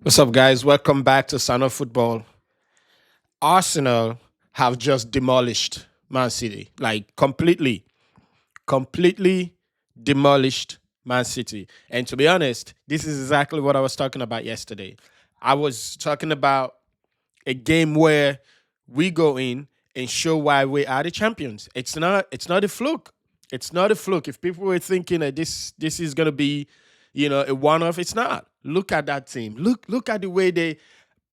What's up, guys? Welcome back to Sannoh Football. Arsenal have just demolished Man City, like completely demolished Man City. And to be honest, this is exactly what I was talking about yesterday. I was talking about a game where we go in and show why we are the champions. It's not a fluke. It's not a fluke. If people were thinking that this is gonna be, a one-off, it's not. Look at that team. Look at the way they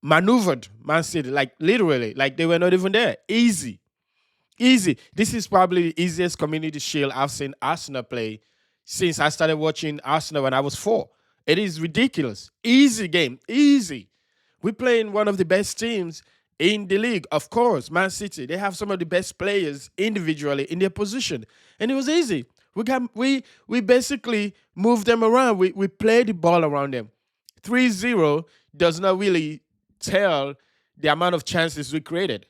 maneuvered Man City, like literally, like they were not even there. Easy. Easy. This is probably the easiest community shield I've seen Arsenal play since I started watching Arsenal when I was 4. It is ridiculous. Easy game. Easy. We're playing one of the best teams in the league. Of course, Man City. They have some of the best players individually in their position. And it was easy. We basically moved them around. We played the ball around them. 3-0 does not really tell the amount of chances we created.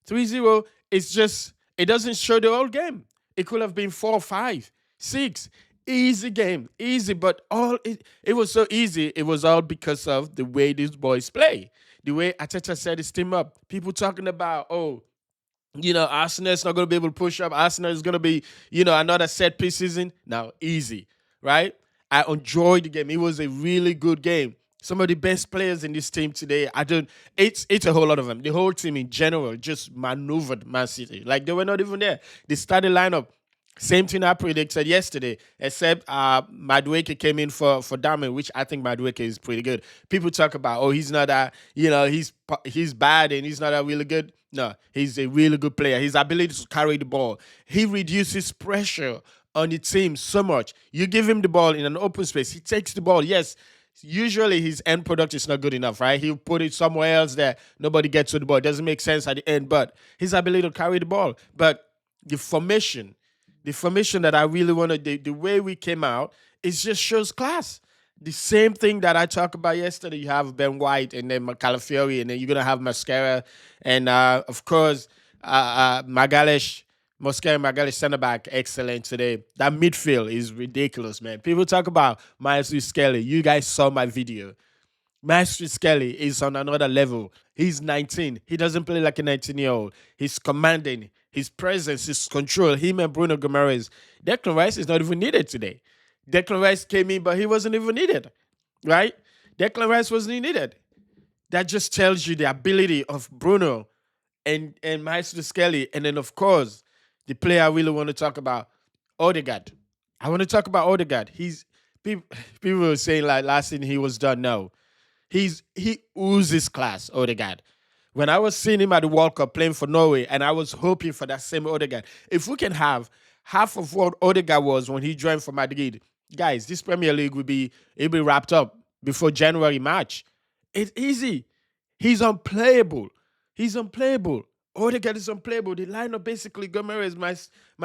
3-0 is just, it doesn't show the whole game. It could have been 4, 5, 6. Easy game, easy, but it was so easy. It was all because of the way these boys play, the way Ateta set his team up. People talking about, Arsenal's not going to be able to push up. Arsenal is going to be, another set piece season. Now, easy, right? I enjoyed the game. It was a really good game. Some of the best players in this team today, I don't. It's a whole lot of them. The whole team in general just maneuvered Man City like they were not even there. The starting lineup, same thing I predicted yesterday, except Madueke came in for Darwin, which I think Madueke is pretty good. People talk about, oh, he's not that, he's bad and he's not that really good. No, he's a really good player. His ability to carry the ball, he reduces pressure on the team so much. You give him the ball in an open space, he takes the ball. Yes, usually his end product is not good enough, right? He'll put it somewhere else that nobody gets to the ball. It doesn't make sense at the end, but his ability to carry the ball. But the formation, the formation that I really wanted, the way we came out, it just shows class. The same thing that I talked about yesterday. You have Ben White and then Calafiori, and then you're gonna have Mascara, and of course Magalesh. Mosquera Magali center back, excellent today. That midfield is ridiculous, man. People talk about Miles Skelly. You guys saw my video. Master Skelly is on another level. He's 19. He doesn't play like a 19-year-old. He's commanding. His presence, his control. Him and Bruno Gomes. Declan Rice is not even needed today. Declan Rice came in, but he wasn't even needed, right? Declan Rice wasn't needed. That just tells you the ability of Bruno and Maestro Skelly. And then, of course, the player I really want to talk about, Odegaard. I want to talk about Odegaard. People, people were saying like last season he was done. No, he oozes class, Odegaard. When I was seeing him at the World Cup playing for Norway, and I was hoping for that same Odegaard. If we can have half of what Odegaard was when he joined for Madrid, guys, this Premier League it'll be wrapped up before January, March. It's easy. He's unplayable. He's unplayable. Odegaard is unplayable. The lineup basically Gomes, my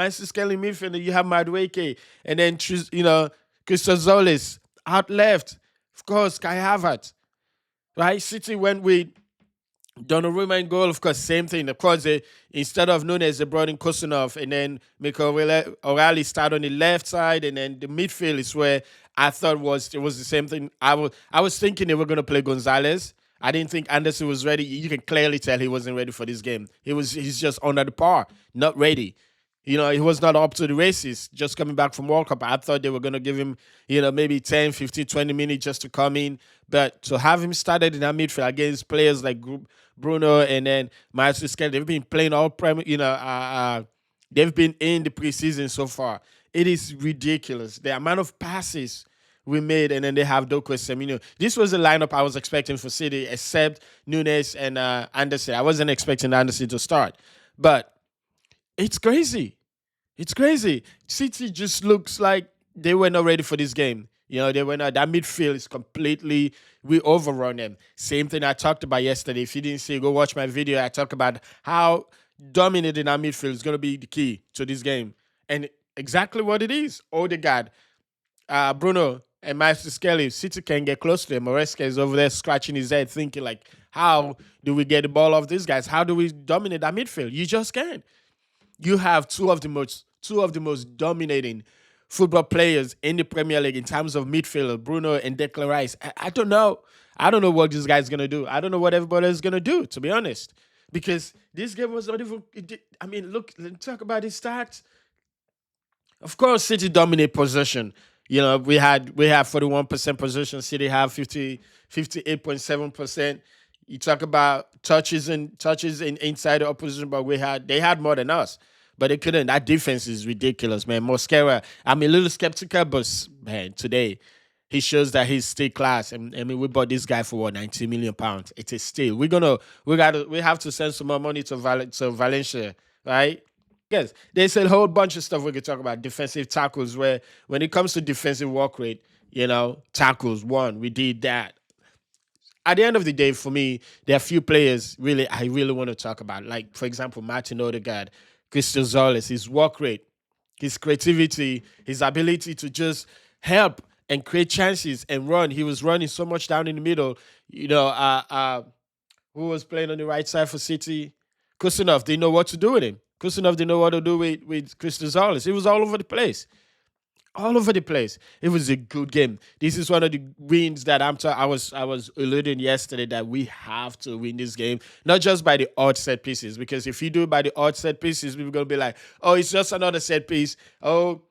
Skelly midfield, and you have Madueke, and then Christozolis out left. Of course, Kai Havertz. Right? City went with Donnarumma in goal, of course, same thing. Of course, instead of Nunes, they brought in Kusanov, and then Mikel O'Reilly started on the left side, and then the midfield is where I thought it was the same thing. I was thinking they were going to play Gonzalez. I didn't think Anderson was ready. You can clearly tell he wasn't ready for this game. He's just under the par, not ready. He was not up to the races, just coming back from World Cup. I thought they were going to give him, maybe 10, 15, 20 minutes just to come in. But to have him started in that midfield against players like Bruno and then Miles Skelly, they've been playing they've been in the preseason so far. It is ridiculous. The amount of passes we made, and then they have Doku Semino. This was the lineup I was expecting for City, except Nunes and Anderson. I wasn't expecting Anderson to start. But it's crazy. It's crazy. City just looks like they were not ready for this game. They were not. That midfield is completely, we overrun them. Same thing I talked about yesterday. If you didn't see, go watch my video. I talked about how dominating our midfield is going to be the key to this game. And exactly what it is. Odegaard, Bruno, and Master Skelly, City can get close to them. Moresca is over there scratching his head, thinking like, how do we get the ball off these guys? How do we dominate that midfield? You just can't. You have two of the most dominating football players in the Premier League in terms of midfield, Bruno and Declan Rice. I don't know. I don't know what this guy's gonna do. I don't know what everybody is gonna do, to be honest. Because this game was not even. I mean, look, let's talk about his stats. Of course, City dominate possession. We have 41% possession. City have 58.7%. You talk about touches in inside the opposition, but they had more than us. But they couldn't. That defense is ridiculous, man. Mosquera, I'm a little skeptical, but man, today he shows that he's still class. And I mean, we bought this guy for what, 90 million pounds. It's a steal. We have to send some more money to Valencia, right? Yes, there's a whole bunch of stuff we could talk about. Defensive tackles, where when it comes to defensive work rate, tackles, one, we did that. At the end of the day, for me, there are a few players I really want to talk about. Like, for example, Martin Ødegaard, Christian Zolis, his work rate, his creativity, his ability to just help and create chances and run. He was running so much down in the middle. Who was playing on the right side for City? Kusinov didn't know what to do with him. Kusinov didn't know what to do with Christian Zolis. He was all over the place, all over the place. It was a good game. This is one of the wins that I was alluding yesterday, that we have to win this game, not just by the odd set pieces. Because if you do it by the odd set pieces, we're gonna be like, oh, it's just another set piece. Oh,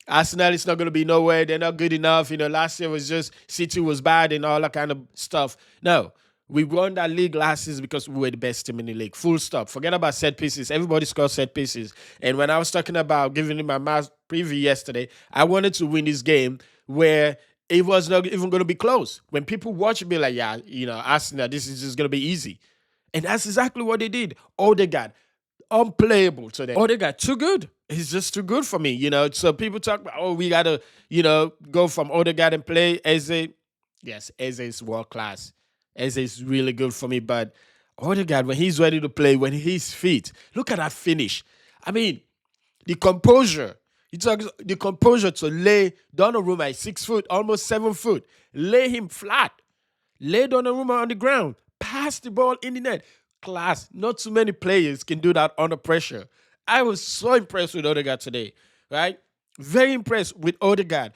Arsenal is not gonna be nowhere. They're not good enough. Last year was just City was bad and all that kind of stuff. No. We won that league last season because we were the best team in the league. Full stop. Forget about set pieces. Everybody scores set pieces. And when I was talking about giving him my match preview yesterday, I wanted to win this game where it was not even going to be close. When people watch it, be like, yeah, Arsenal, this is just going to be easy. And that's exactly what they did. Odegaard, unplayable today. Odegaard, too good. He's just too good for me, So people talk about, we got to, go from Odegaard and play Eze. Yes, Eze is world class. Eze is really good for me, but Odegaard, when he's ready to play, when he's fit, look at that finish. I mean, the composure. You talk the composure to lay Donnarumma at 6 foot, almost 7 foot, lay him flat, lay Donnarumma on the ground, pass the ball in the net. Class. Not too many players can do that under pressure. I was so impressed with Odegaard today, right? Very impressed with Ødegaard.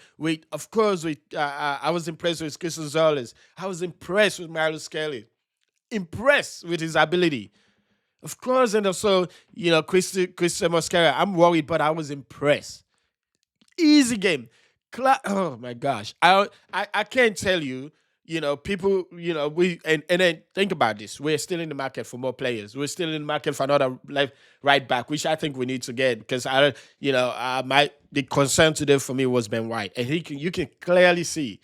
I was impressed with Christian Zolis. I was impressed with Miles Kelly. Impressed with his ability. Of course, and also, Christian Mosquera. I'm worried, but I was impressed. Easy game. Oh my gosh. I can't tell you, people, and then think about this. We're still in the market for more players. We're still in the market for another right back, which I think we need to get, because the concern today for me was Ben White. And you can clearly see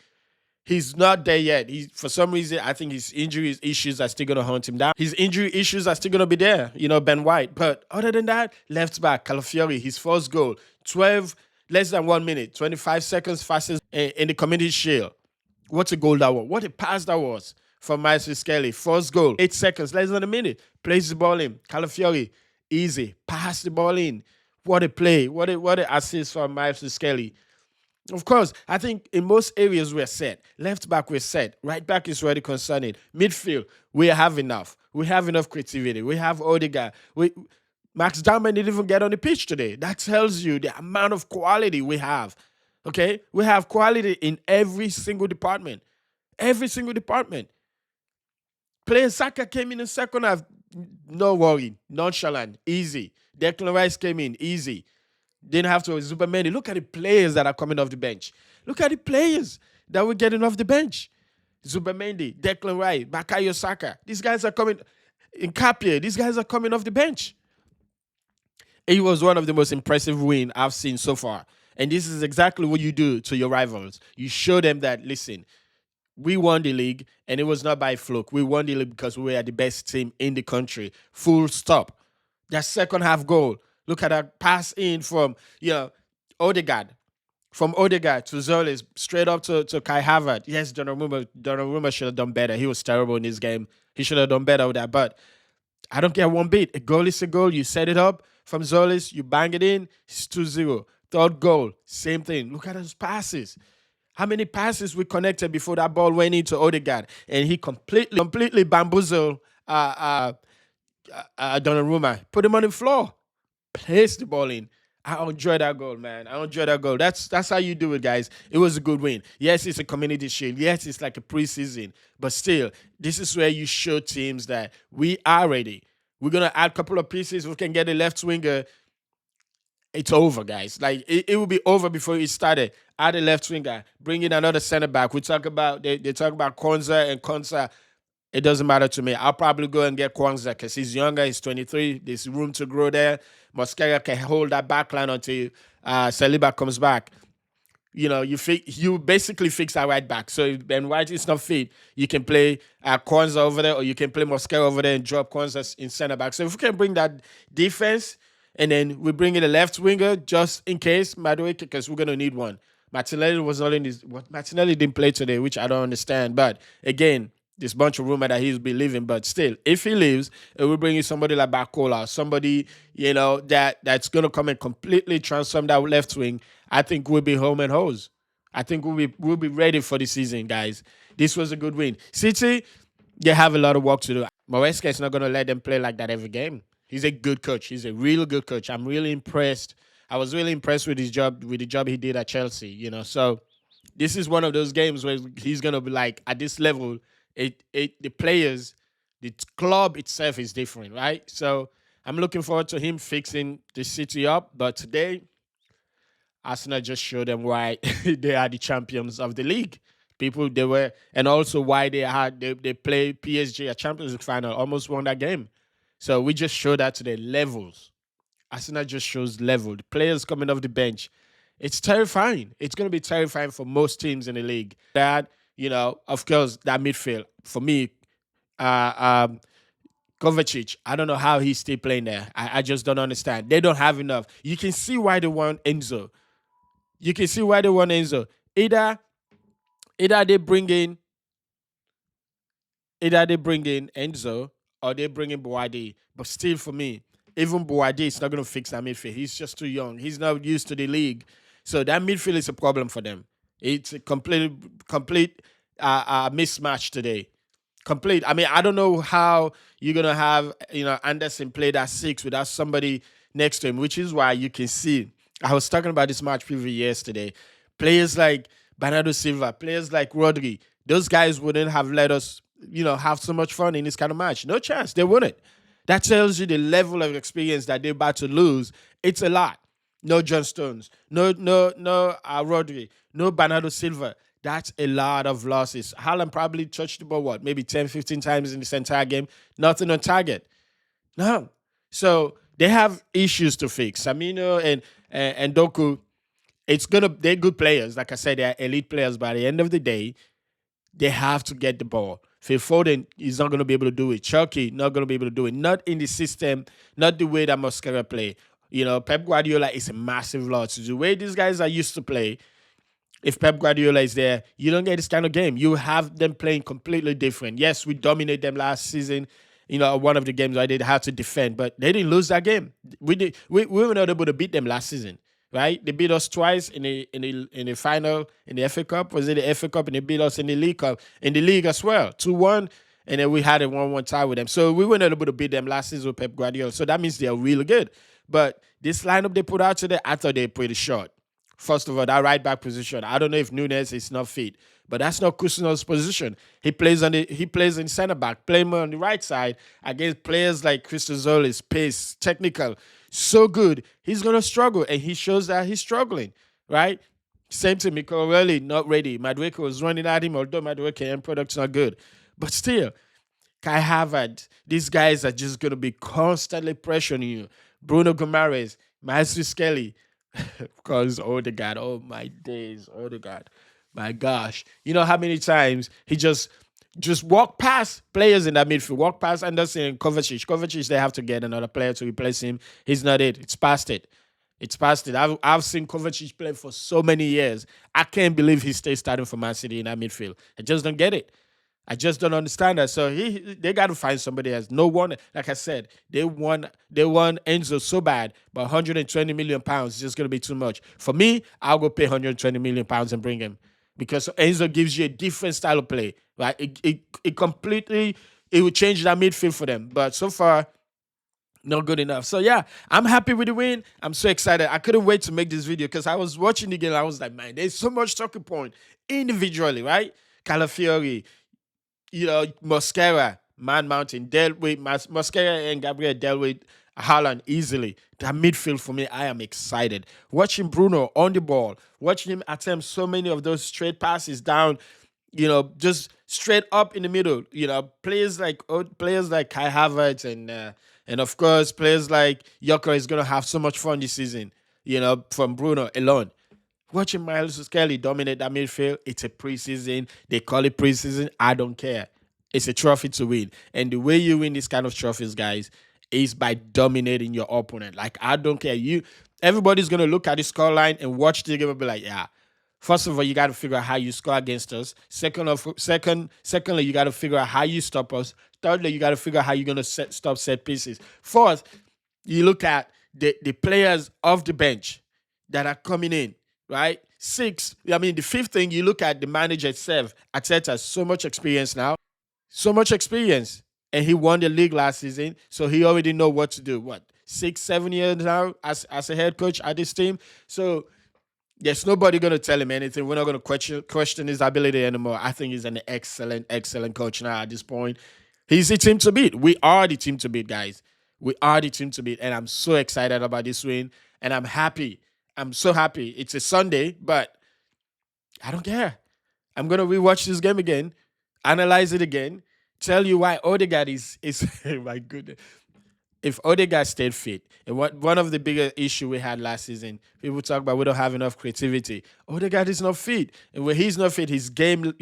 he's not there yet. For some reason, I think his injury issues are still going to hunt him down. His injury issues are still going to be there, Ben White. But other than that, left back, Calafiori, his first goal, less than 1 minute, 25 seconds fastest in the Community Shield. What a goal that was. What a pass that was from Miles Kelly. First goal, 8 seconds, less than a minute. Plays the ball in. Calafiori, easy. Pass the ball in. What a play. What a assist from Miles Kelly. Of course, I think in most areas we're set. Left back, we're set. Right back is already concerning. Midfield, we have enough. We have enough creativity. We have Ødegaard. Max Darman didn't even get on the pitch today. That tells you the amount of quality we have. Okay? We have quality in every single department. Every single department. Player Saka came in the second half. No worry. Nonchalant. Easy. Declan Rice came in. Easy. Didn't have to. Zubamendi. Look at the players that are coming off the bench. Look at the players that we're getting off the bench. Zubamendi, Declan Rice, Bakayo Saka. These guys are coming. In Capia, these guys are coming off the bench. It was one of the most impressive wins I've seen so far. And this is exactly what you do to your rivals. You show them that, listen, we won the league, and it was not by fluke. We won the league because we are the best team in the country. Full stop. That second half goal. Look at that pass in from, Ødegaard. From Ødegaard to Zolis, straight up to Kai Havertz. Yes, Donnarumma should have done better. He was terrible in this game. He should have done better with that. But I don't care one bit. A goal is a goal. You set it up from Zolis. You bang it in. It's 2-0. Third goal, same thing. Look at those passes. How many passes we connected before that ball went into Ødegaard, and he completely bamboozled Donnarumma. Put him on the floor. Placed the ball in. I enjoy that goal, man. I enjoy that goal. That's how you do it, guys. It was a good win. Yes, it's a community shield. Yes, it's like a preseason, but still, this is where you show teams that we are ready. We're gonna add a couple of pieces. We can get a left winger. It's over, guys. Like it will be over before it started. Add a left winger, bring in another center back. We talk about they talk about Konza and Konza. It doesn't matter to me. I'll probably go and get Kwanzaa because he's younger. He's 23. There's room to grow there. Mosquera can hold that back line until Saliba comes back. You basically fix that right back. So if Ben White is not fit, you can play Kwanzaa over there, or you can play Mosquera over there and drop Kwanzaa in center back. So if we can bring that defense, and then we bring in a left winger just in case, Madueke, because we're gonna need one. Martinelli was not in this. Martinelli didn't play today, which I don't understand. But again, this bunch of rumor that he's be leaving. But still, if he leaves, it will bring in somebody like Bakola, somebody that's gonna come and completely transform that left wing. I think we'll be home and hose. I think we'll be ready for the season, guys. This was a good win. City, they have a lot of work to do. Maresca is not gonna let them play like that every game. He's a good coach. He's a real good coach. I'm really impressed. I was really impressed with the job he did at Chelsea. So this is one of those games where he's gonna be like at this level. The players, the club itself is different, right? So I'm looking forward to him fixing the City up. But today, Arsenal just showed them why they are the champions of the league. People they were, and also why they play PSG at Champions League final, almost won that game. So we just showed that to the levels. Arsenal just shows level. The players coming off the bench. It's terrifying. It's going to be terrifying for most teams in the league. Of course, that midfield, for me, uh, um, Kovacic, I don't know how he's still playing there. I just don't understand. They don't have enough. You can see why they want Enzo. You can see why they want Enzo. Either, either they bring in Either they bring in Enzo or they bring in Boadi. But still, for me, even Boadi is not going to fix that midfield. He's just too young. He's not used to the league. So that midfield is a problem for them. It's a complete mismatch today. Complete. I mean, I don't know how you're gonna have Anderson play that six without somebody next to him, which is why you can see. I was talking about this match preview yesterday. Players like Bernardo Silva, players like Rodri, those guys wouldn't have let us, have so much fun in this kind of match. No chance. They wouldn't. That tells you the level of experience that they're about to lose. It's a lot. No John Stones. No Rodri. No Bernardo Silva. That's a lot of losses. Haaland probably touched the ball, maybe 10, 15 times in this entire game. Nothing on target. No. So they have issues to fix. Samino and Doku, they're good players. Like I said, they're elite players. But at the end of the day, they have to get the ball. Phil Foden is not going to be able to do it. Chucky not going to be able to do it. Not in the system, not the way that Mosquera play. Pep Guardiola is a massive loss. The way these guys are used to play, if Pep Guardiola is there, you don't get this kind of game. You have them playing completely different. Yes, we dominated them last season. One of the games I did have to defend, but they didn't lose that game. We were not able to beat them last season, right? They beat us twice in the final in the FA Cup. Was it the FA Cup? And they beat us in the League Cup, in the league as well, 2-1. And then we had a 1-1 tie with them. So we were not able to beat them last season with Pep Guardiola. So that means they're really good. But this lineup they put out today, I thought they were pretty short. First of all, that right back position. I don't know if Nunes is not fit, but that's not Coutinho's position. He plays in center back, playing on the right side against players like Christozolis, pace, technical, so good. He's gonna struggle, and he shows that he's struggling, right? Same to Mikel O'Reilly, not ready. Madueke was running at him, although Madueke end product's not good, but still, Kai Havertz. These guys are just gonna be constantly pressuring you. Bruno Guimaraes, Maestro Skelly. Because Ødegaard, oh my days, Ødegaard, my gosh, you know how many times he just walk past players in that midfield, walk past Anderson and Kovacic. Kovacic, they have to get another player to replace him. He's not it. It's past it. It's past it. I've seen Kovacic play for so many years. I can't believe he stays starting for Man City in that midfield. I just don't get it. I just don't understand that. So they got to find somebody else. No one, like I said, they want Enzo so bad, but 120 million pounds is just going to be too much. For me, I'll go pay 120 million pounds and bring him because Enzo gives you a different style of play, right? It completely, it will change that midfield for them. But so far, Not good enough. So yeah, I'm happy with the win. I'm so excited. I couldn't wait to make this video because I was watching the game. I was like, man, there's so much talking point individually, right? Calafiori, Mosquera, Man Mountain, dealt with Mosquera and Gabriel dealt with Haaland easily. That midfield for me, I am excited. Watching Bruno on the ball, watching him attempt so many of those straight passes down, just straight up in the middle. Players like Kai Havertz and of course players like Yoker is gonna have so much fun this season. From Bruno alone. Watching Miles Skelly dominate that midfield, it's a preseason. They call it preseason. I don't care. It's a trophy to win. And the way you win this kind of trophies, guys, is by dominating your opponent. Like, I don't care. Everybody's gonna look at the scoreline and watch the game and be like, yeah. First of all, you got to figure out how you score against us. Secondly, you got to figure out how you stop us. Thirdly, you got to figure out how you're gonna stop set pieces. Fourth, you look at the players off the bench that are coming in, right? The fifth thing, you look at the manager itself. Arteta has so much experience now, so much experience. And he won the league last season, so he already know what to do. What, 6, 7 years now as a head coach at this team? So there's nobody going to tell him anything. We're not going to question his ability anymore. I think he's an excellent, excellent coach now at this point. He's the team to beat. We are the team to beat, guys. We are the team to beat. And I'm so excited about this win. And I'm happy. I'm so happy. It's a Sunday, but I don't care. I'm going to rewatch this game again, analyze it again, tell you why Odegaard is my goodness. If Odegaard stayed fit, and one of the bigger issue we had last season, people talk about we don't have enough creativity. Odegaard is not fit, and when he's not fit, his game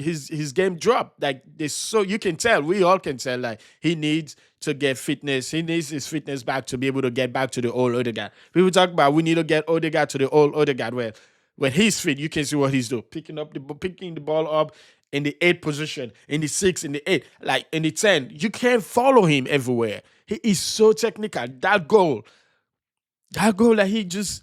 dropped. Like this, so you can tell, we all can tell, like he needs to get fitness. He needs his fitness back to be able to get back to the old Odegaard. People talk about we need to get Odegaard to the old Odegaard where when he's fit, you can see what he's doing, picking the ball up in the 8th position, in the 6, in the 8, like in the 10. You can't follow him everywhere. He is so technical. That goal that he just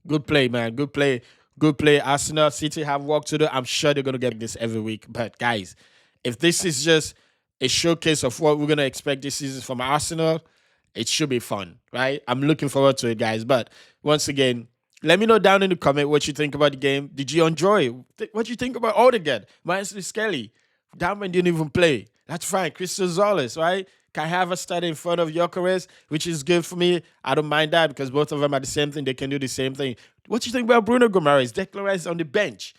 good play, man. Good play. Good play. Arsenal, City have work to do. I'm sure they're gonna get this every week. But guys, if this is just a showcase of what we're gonna expect this season from Arsenal, it should be fun, right? I'm looking forward to it, guys. But once again, let me know down in the comment what you think about the game. Did you enjoy it? What you think about Odegaard? Miles Skelly. That man didn't even play. That's fine. Crystal Zolis, right? Kai Havertz started in front of Gyökeres, which is good for me. I don't mind that because both of them are the same thing. They can do the same thing. What do you think about Bruno Guimaraes? Declan Rice on the bench.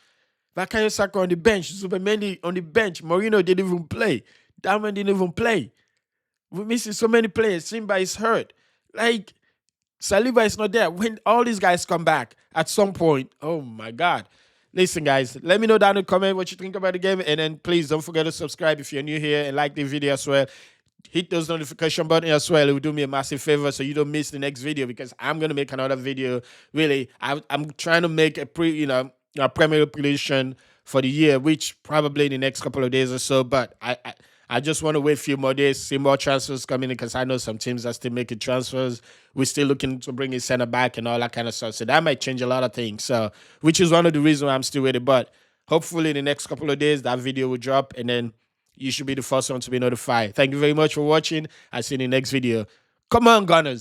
Bukayo Saka on the bench. Zubimendi on the bench. Mourinho didn't even play. That man didn't even play. We're missing so many players. Simba is hurt. Like, Saliba is not there. When all these guys come back at some point, oh my God. Listen, guys, let me know down in the comment what you think about the game. And then please don't forget to subscribe if you're new here and like the video as well. Hit those notification button as well. It will do me a massive favor so you don't miss the next video because I'm going to make another video. Really, I'm trying to make a Premier League prediction for the year, which probably in the next couple of days or so. But I just want to wait a few more days, see more transfers coming in because I know some teams are still making transfers. We're still looking to bring in center back and all that kind of stuff. So that might change a lot of things. So, which is one of the reasons why I'm still waiting. But hopefully in the next couple of days, that video will drop and then you should be the first one to be notified. Thank you very much for watching. I'll see you in the next video. Come on, Gunners.